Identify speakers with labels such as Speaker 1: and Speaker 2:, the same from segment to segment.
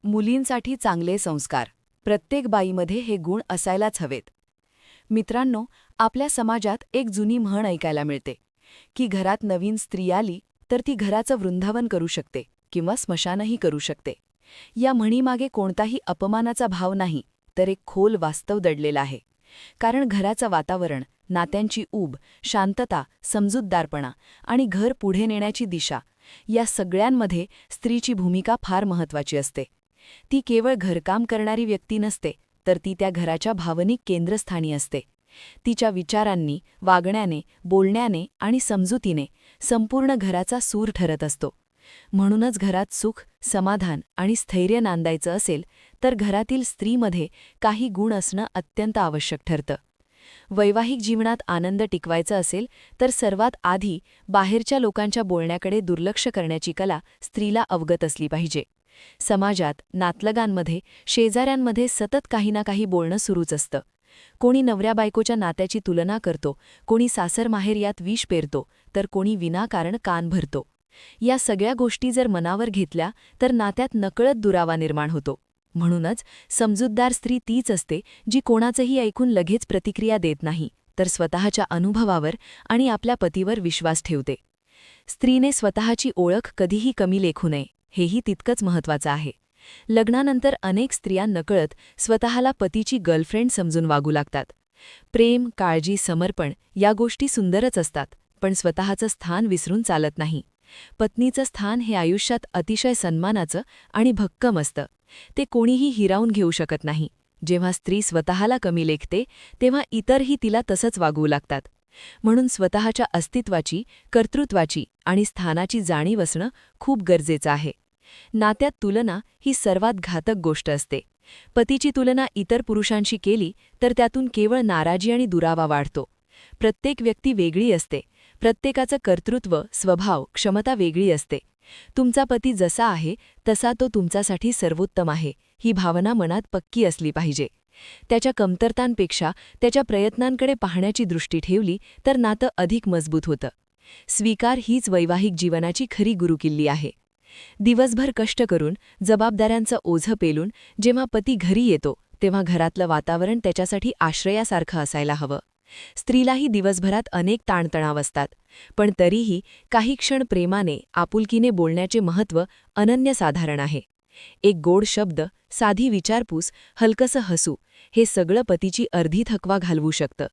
Speaker 1: मुलींसाठी चांगले संस्कार. प्रत्येक बाईमध्ये हे गुण असायलाच हवेत. मित्रांनो, आपल्या समाजात एक जुनी म्हण ऐकायला मिळते की घरात नवीन स्त्री आली तर ती घराचं वृंदावन करू शकते किंवा स्मशानही करू शकते. या म्हणीमागे कोणताही अपमानाचा भाव नाही, तर एक खोल वास्तव दडलेला आहे. कारण घराचं वातावरण, नात्यांची ऊब, शांतता, समजूतदारपणा आणि घर पुढे नेण्याची दिशा, या सगळ्यांमध्ये स्त्रीची भूमिका फार महत्त्वाची असते. ती केवळ घरकाम करणारी व्यक्ती नसते, तर ती त्या घराच्या भावनिक केंद्रस्थानी असते. तिच्या विचारांनी, वागण्याने, बोलण्याने आणि समजुतीने संपूर्ण घराचा सूर ठरत असतो. म्हणूनच घरात सुख, समाधान आणि स्थैर्य नांदायचं असेल तर घरातील स्त्रीमध्ये काही गुण असणं अत्यंत आवश्यक ठरतं. वैवाहिक जीवनात आनंद टिकवायचा असेल तर सर्वात आधी बाहेरच्या लोकांच्या बोलण्याकडे दुर्लक्ष करण्याची कला स्त्रीला अवगत असली पाहिजे. समाजात, नातलगांमध्ये, शेजाऱ्यांमध्ये सतत काही ना काही बोलणं सुरूच असतं. कोणी नवऱ्या-बायकोच्या नात्याची तुलना करतो, कोणी सासर-माहेर यात विष पेरतो, तर कोणी विनाकारण कान भरतो. या सगळ्या गोष्टी जर मनावर घेतल्या तर नात्यात नकळत दुरावा निर्माण होतो. म्हणूनच समजूतदार स्त्री तीच असते जी कोणाचंही ऐकून लगेच प्रतिक्रिया देत नाही, तर स्वतःच्या अनुभवावर आणि आपल्या पतीवर विश्वास ठेवते. स्त्रीने स्वतःची ओळख कधीही कमी लेखू नये, हेही तितकंच महत्त्वाचं आहे. लग्नानंतर अनेक स्त्रिया नकळत स्वतःला पतीची गर्लफ्रेंड समजून वागू लागतात. प्रेम, काळजी, समर्पण या गोष्टी सुंदरच असतात, पण स्वतःचं स्थान विसरून चालत नाही. पत्नीचं स्थान हे आयुष्यात अतिशय सन्मानाचं आणि भक्कम असतं. ते कोणीही हिरावून घेऊ शकत नाही. जेव्हा स्त्री स्वतःला कमी लेखते तेव्हा इतरही तिला तसंच वागवू लागतात. म्हणून स्वतःच्या अस्तित्वाची, कर्तृत्वाची आणि स्थानाची जाणीव असणं खूप गरजेचं आहे. नात्यात तुलना ही सर्वात घातक गोष्ट असते. पतीची तुलना इतर पुरुषांशी केली तर त्यातून केवळ नाराजी आणि दुरावा वाढतो. प्रत्येक व्यक्ती वेगळी असते. प्रत्येकाचं कर्तृत्व, स्वभाव, क्षमता वेगळी असते. तुमचा पती जसा आहे तसा तो तुमच्यासाठी सर्वोत्तम आहे, ही भावना मनात पक्की असली पाहिजे. त्याच्या कमतरतांपेक्षा त्याच्या प्रयत्नांकडे पाहण्याची दृष्टी ठेवली तर नातं अधिक मजबूत होतं. स्वीकार हीच वैवाहिक जीवनाची खरी गुरुकिल्ली आहे. दिवसभर कष्ट करून, जबाबदाऱ्यांचं ओझं पेलून जेव्हा पती घरी येतो तेव्हा घरातलं वातावरण त्याच्यासाठी आश्रयासारखं असायला हवं. स्त्रीलाही दिवसभरात अनेक ताणतणाव असतात, पण तरीही काही क्षण प्रेमाने, आपुलकीने बोलण्याचे महत्त्व अनन्यसाधारण आहे. एक गोड शब्द, साधी विचारपूस, हलकसं हसू, हे सगळं पतीची अर्धी थकवा घालवू शकतं.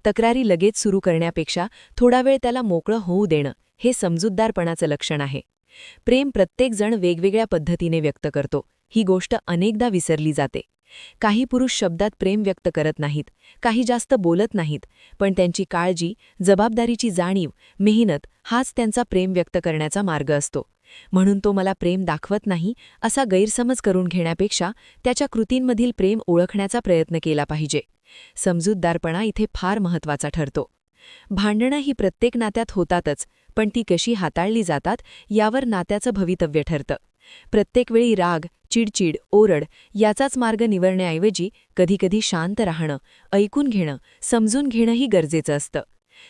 Speaker 1: तक्रारी लगेच सुरू करण्यापेक्षा थोडा वेळ त्याला मोकळं होऊ देणं, हे समजूतदारपणाचं लक्षण आहे. प्रेम प्रत्येकजण वेगवेगळ्या पद्धतीने व्यक्त करतो, ही गोष्ट अनेकदा विसरली जाते. काही पुरुष शब्दात प्रेम व्यक्त करत नाहीत, काही जास्त बोलत नाहीत, पण त्यांची काळजी, जबाबदारीची जाणीव, मेहनत हाच त्यांचा प्रेम व्यक्त करण्याचा मार्ग असतो. म्हणून तो मला प्रेम दाखवत नाही असा गैरसमज करून घेण्यापेक्षा त्याच्या कृतींमधील प्रेम ओळखण्याचा प्रयत्न केला पाहिजे. समजूतदारपणा इथे फार महत्त्वाचा ठरतो. भांडणं ही प्रत्येक नात्यात होतातच, पण ती कशी हाताळली जातात यावर नात्याचं भवितव्य ठरतं. प्रत्येक वेळी राग, चिडचिड, ओरड याचाच मार्ग निवडण्याऐवजी कधीकधी शांत राहणं, ऐकून घेणं, समजून घेणंही गरजेचं असतं.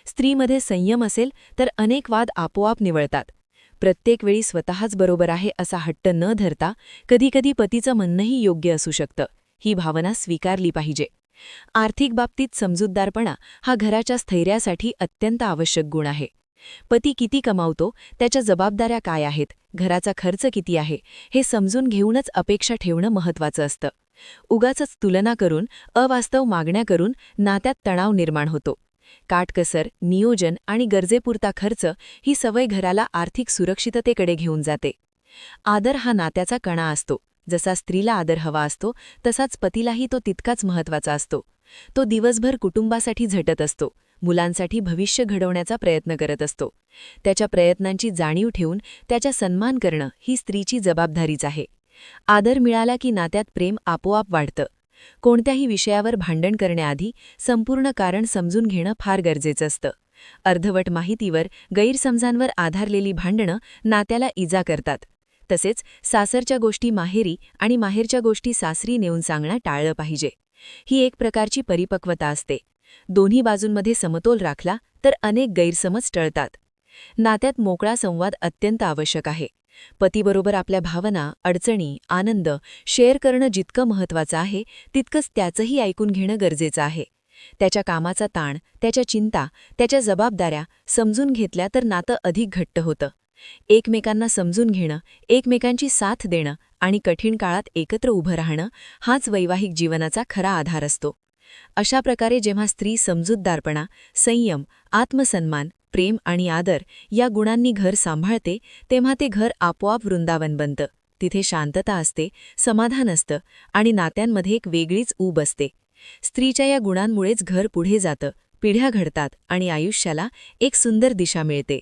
Speaker 1: स्त्रीमध्ये संयम असेल तर अनेक वाद आपोआप निवळतात. प्रत्येक वेळी स्वतःच बरोबर आहे असा हट्ट न धरता कधीकधी पतीचं म्हणणंही योग्य असू शकतं, ही भावना स्वीकारली पाहिजे. आर्थिक बाबतीत समजूतदारपणा हा घराच्या स्थैर्यासाठी अत्यंत आवश्यक गुण आहे. पती किती कमावतो, त्याच्या जबाबदाऱ्या काय आहेत, घराचा खर्च किती आहे, हे समजून घेऊनच अपेक्षा ठेवणं महत्त्वाचं असतं. उगाचच तुलना करून, अवास्तव मागण्या करून नात्यात तणाव निर्माण होतो. काटकसर, नियोजन आणि गरजेपुरता खर्च ही सवय घराला आर्थिक सुरक्षिततेकडे घेऊन जाते. आदर हा नात्याचा कणा असतो. जसा स्त्रीला आदर हवा असतो तसाच पतीलाही तो तितकाच महत्त्वाचा असतो. तो दिवसभर कुटुंबासाठी झटत असतो, मुलांसाठी भविष्य घडवण्याचा प्रयत्न करत असतो. त्याच्या प्रयत्नांची जाणीव ठेवून त्याचा सन्मान करणं ही स्त्रीची जबाबदारीच आहे. आदर मिळाला की नात्यात प्रेम आपोआप वाढतं. कोणत्याही विषयावर भांडण करण्याआधी संपूर्ण कारण समजून घेणं फार गरजेचं असतं. अर्धवट माहितीवर, गैरसमजांवर आधारलेली भांडणं नात्याला इजा करतात. तसेच सासरच्या गोष्टी माहेरी आणि माहेरच्या गोष्टी सासरी नेऊन सांगणं टाळलं पाहिजे. ही एक प्रकारची परिपक्वता असते. दोन्ही बाजूंमध्ये समतोल राखला तर अनेक गैरसमज टळतात. नात्यात मोकळा संवाद अत्यंत आवश्यक आहे. पतीबरोबर आपल्या भावना, अडचणी, आनंद शेअर करणं जितकं महत्त्वाचं आहे, तितकंच त्याचंही ऐकून घेणं गरजेचं आहे. त्याच्या कामाचा ताण, त्याच्या चिंता, त्याच्या जबाबदाऱ्या समजून घेतल्या तर नातं अधिक घट्ट होतं. एकमेकांना समजून घेणं, एकमेकांची साथ देणं आणि कठीण काळात एकत्र उभं राहणं हाच वैवाहिक जीवनाचा खरा आधार असतो. अशा प्रकारे जेव्हा स्त्री समजूतदारपणा, संयम, आत्मसन्मान, प्रेम आणि आदर या गुणांनी घर सांभाळते, तेव्हा ते घर आपोआप वृंदावन बनतं. तिथे शांतता असते, समाधान असतं आणि नात्यांमध्ये एक वेगळीच ऊब असते. स्त्रीच्या या गुणांमुळेच घर पुढे जातं, पिढ्या घडतात आणि आयुष्याला एक सुंदर दिशा मिळते.